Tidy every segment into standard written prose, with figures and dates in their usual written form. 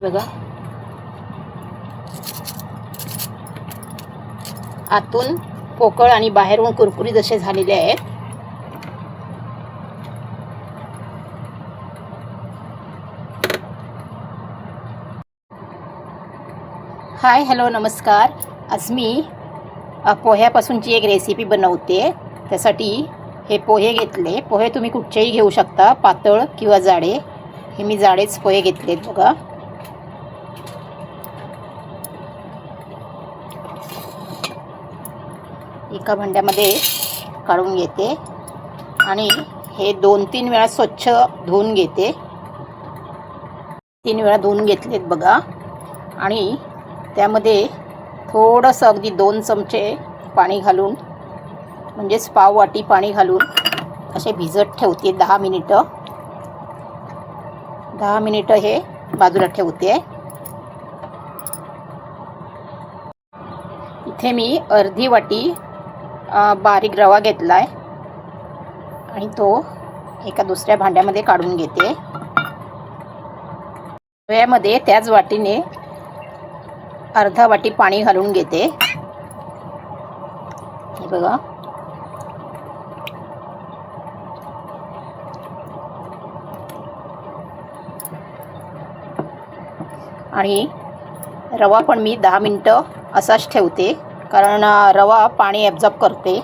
बघा, आतून पोकळ आणि बाहेरून कुरकुरीत असे झालेले आहेत. हाय, हॅलो, नमस्कार. आज मी पोह्यापासूनची एक रेसिपी बनवते. त्यासाठी हे पोहे घेतले. पोहे तुम्ही कुठचेही घेऊ शकता, पातळ किंवा जाडे. हे मी जाडेच पोहे घेतलेत. बघा, एका भांड्यामध्ये काढून घेते आणि हे 2-3 वेळा स्वच्छ धुवून घेते. 3 वेळा धुवून घेतलेत बघा. आणि त्यामध्ये थोडंसं अगदी 2 चमचे पाणी घालून, म्हणजेच पाव वाटी पाणी घालून असे भिजत ठेवते 10 मिनिटं. 10 मिनिटं हे बाजूला ठेवते. इथे मी अर्धी वाटी बारीक रवा घेतला आहे आणि तो एका दुसऱ्या भांड्यामध्ये काढून घेते. रव्यामध्ये त्याच वाटीने अर्धा वाटी पाणी घालून घेते. हे बघा, आणि रवा पण मी 10 मिनिटं असाच ठेवते, कारण रवा पाणी ॲब्झॉर्ब करते.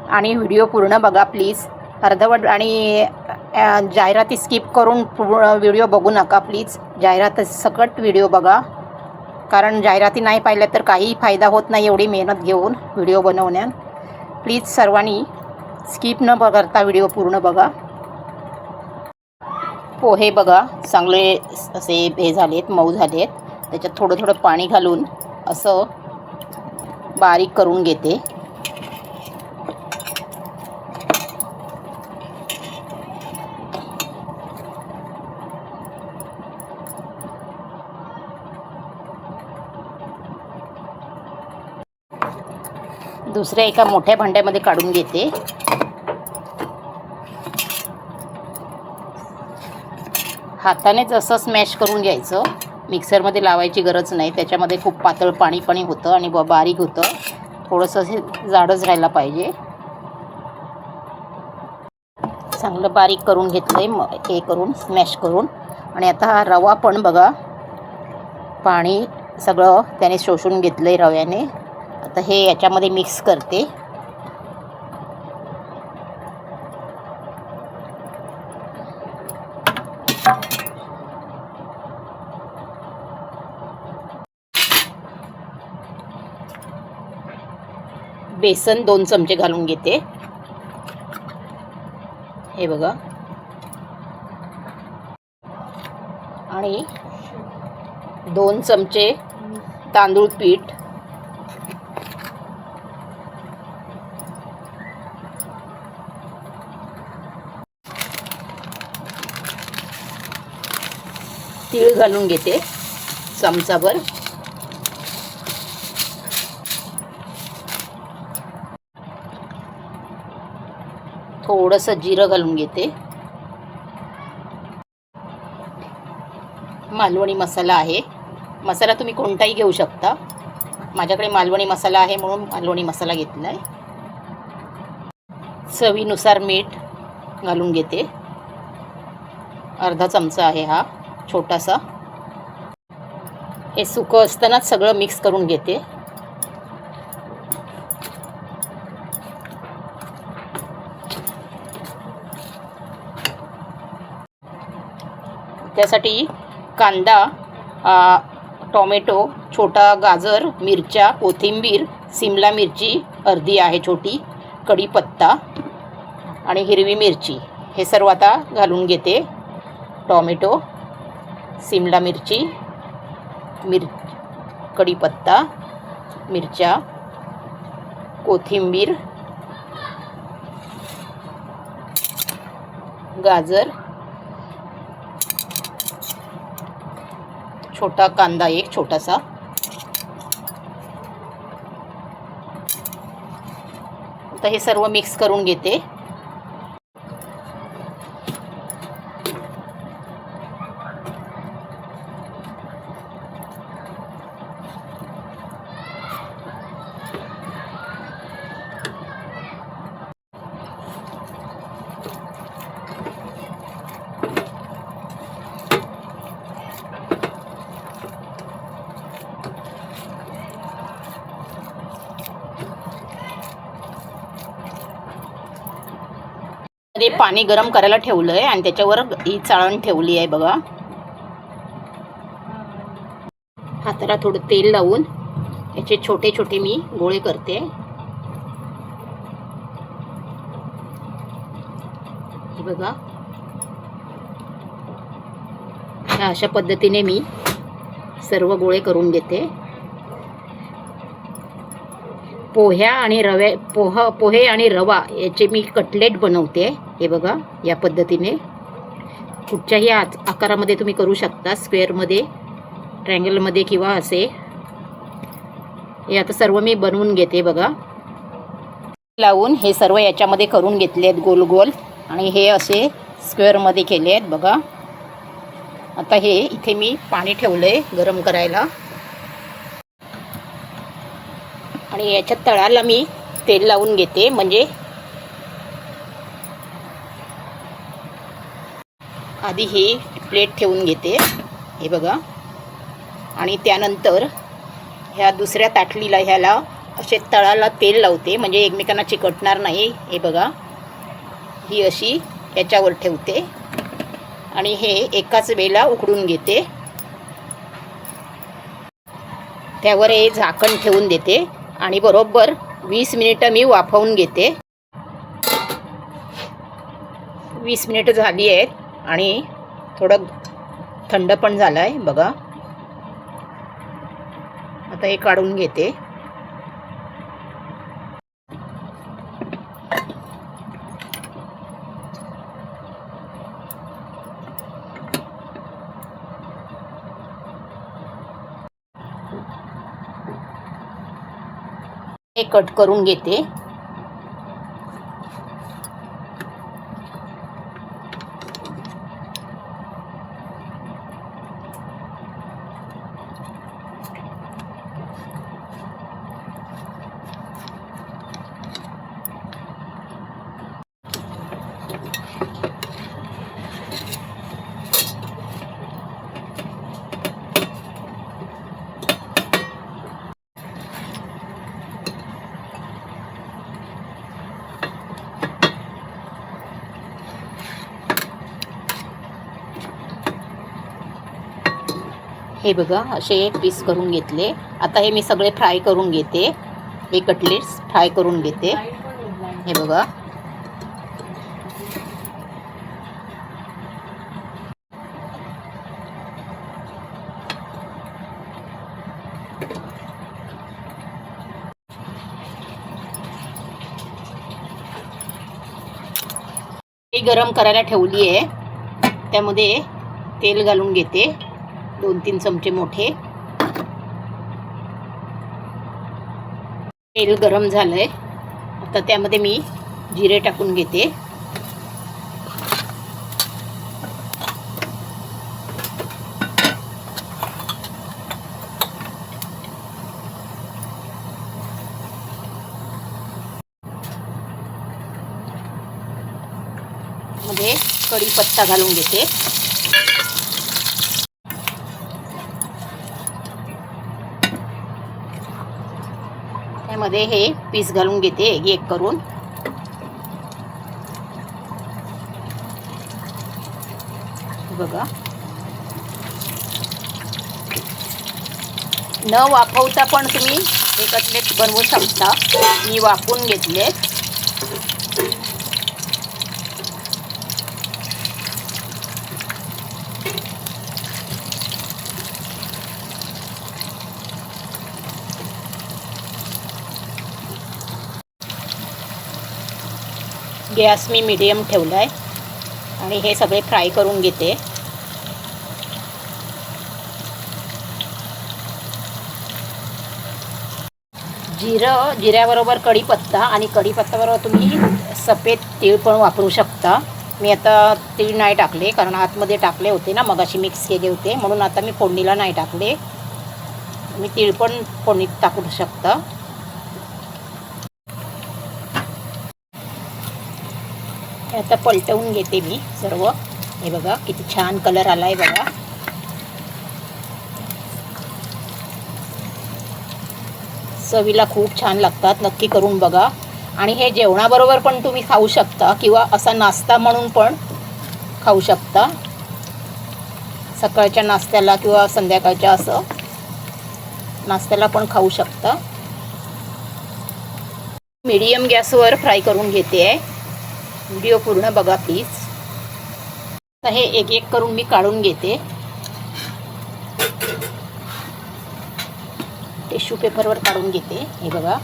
आणि व्हिडिओ पूर्ण बघा प्लीज. अर्धवट आणि जाहिराती स्किप करून पूर्ण व्हिडिओ बघू नका प्लीज. जाहिराती सकट व्हिडिओ बघा, कारण जाहिराती नाही पाहिल्या तर काहीही फायदा होत नाही एवढी मेहनत घेऊन व्हिडिओ बनवण्यात. प्लीज सर्वांनी स्किप न करता व्हिडिओ पूर्ण बघा. पोहे बघा चांगले असे हे झालेत, मऊ झालेत. त्याच्यात थोडं थोडं पाणी घालून असं बारीक करून घेते. दुसऱ्या एका मोठ्या भांड्यामध्ये काढून घेते. हातानेच असं स्मॅश करून घ्यायचं, मिक्सरमध्ये लावायची गरज नाही. त्याच्यामध्ये खूप पातळ पाणी होतं आणि बारीक होतं. थोडंसं हे जाडच राहायला पाहिजे. चांगलं बारीक करून घेतलं आहे, हे करून स्मॅश करून. आणि आता हा रवा पण बघा, पाणी सगळं त्याने शोषून घेतलं आहे रव्याने. आता हे याच्यामध्ये मिक्स करते. बेसन 2 चमचे घालून घेते. हे बघा, आणि 2 चमचे तांदूळ पीठ, तीळ घालून घेते चमचाभर. थोडंसं जिरं घालून घेते. मालवणी मसाला आहे. मसाला तुम्ही कोणताही घेऊ शकता. माझ्याकडे मालवणी मसाला आहे म्हणून मालवणी मसाला घेतला आहे. चवीनुसार मीठ घालून घेते. अर्धा चमचा आहे हा, छोटासा. हे सुकं असतानाच सगळं मिक्स करून घेते. त्यासाठी कांदा, टोमॅटो, छोटा गाजर, मिरच्या, कोथिंबीर, सिमला मिरची अर्धी आहे छोटी, कढीपत्ता आणि हिरवी मिरची, हे सर्व आता घालून घेते. टोमॅटो, सिमला मिरची, कढीपत्ता, मिरच्या, कोथिंबीर, गाजर, छोटा कांदा एक छोटासा. आता हे सर्व मिक्स करून घेते. मध्ये पाणी गरम करायला ठेवलं आहे आणि त्याच्यावर ही चाळण ठेवली आहे बघा. हाताला थोडं तेल लावून याचे छोटे छोटे मी गोळे करते. हे बघा, अशा पद्धतीने मी सर्व गोळे करून घेते. पोहे आणि रवा याचे मी कटलेट बनवते. हे बघा, या पद्धतीने कुठच्याही आकारामध्ये तुम्ही करू शकता, स्क्वेअरमध्ये, ट्रायंगलमध्ये किंवा असे. हे आता सर्व मी बनवून घेते बघा. लावून हे सर्व याच्यामध्ये करून घेतले आहेत गोल गोल, आणि हे असे स्क्वेअरमध्ये केले आहेत बघा. आता हे इथे मी पाणी ठेवलं आहे गरम करायला, आणि याच्या तळाला मी तेल लावून घेते. म्हणजे आधी ही प्लेट ठेवून घेते, हे बघा, आणि त्यानंतर ह्या दुसऱ्या ताटलीला ह्याला असे तळाला तेल लावते, म्हणजे एकमेकांना चिकटणार नाही. हे बघा, ही अशी याच्यावर ठेवते आणि हे एकाच वेळेला उकडून घेते. त्यावर हे झाकण ठेवून देते आणि बरोबर 20 मिनिटं मी वाफवून घेते. 20 मिनिटं झाली आहेत आणि थोडं थंड पण झालं आहे बघा. आता हे काढून घेते. हे कट करून घेते. हे बघा, असे पीस करून घेतले. आता हे मी सगळे फ्राय करून घेते. हे कटलेट्स फ्राय करून घेते. हे बघा, हे गरम करायला ठेवली आहे. त्यामध्ये तेल घालून घेते, 2-3 चमचे मोठे. तेल गरम झालंय. आता त्यामध्ये मी जिरे टाकून घेते. मध्ये कढीपत्ता घालून घेते. त्यामध्ये हे पीस घालून घेते एक करून. बघा, न वाफवता पण तुम्ही हे कटलेट बनवू शकता. मी वाफवून घेतले. गॅस मी मीडियम ठेवला आहे आणि हे सगळे फ्राय करून घेते. जिऱ्याबरोबर कढीपत्ता, आणि कढीपत्त्याबरोबर तुम्ही सफेद तीळ पण वापरू शकता. मी आता तीळ नाही टाकले, कारण आतमध्ये टाकले होते ना, मगाशी मिक्स केले होते, म्हणून आता मी फोडणीला नाही टाकले. मी तीळ पण फोडणीत टाकू शकता. आता पलटवून घेते मी सर्व. हे बघा, किती छान कलर आला आहे बघा. चवीला खूप छान लागतात, नक्की करून बघा. आणि हे जेवणाबरोबर पण तुम्ही खाऊ शकता किंवा असा नाश्ता म्हणून पण खाऊ शकता, सकाळच्या नाश्त्याला किंवा संध्याकाळच्या असं नाश्त्याला पण खाऊ शकता. मीडियम गॅसवर फ्राय करून घेते आहे. व्हिडिओ पूर्ण बघा प्लीज. तर हे एक एक करून मी काढून घेते. टिश्यू पेपरवर काढून घेते. हे बघा,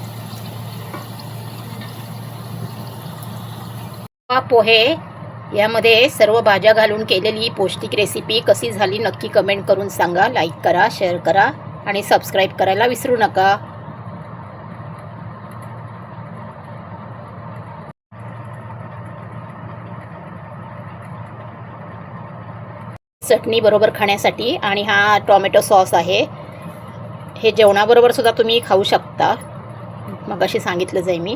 पोहे यामध्ये सर्व भाज्या घालून केलेली पौष्टिक रेसिपी कशी झाली नक्की कमेंट करून सांगा. लाईक करा, शेअर करा आणि सबस्क्राईब करायला विसरू नका. चटणी बरोबर खाण्यासाठी. आणि हा टोमॅटो सॉस आहे. हे जेवणाबरोबर सुद्धा तुम्ही खाऊ शकता, मगाशी सांगितलंच आहे मी.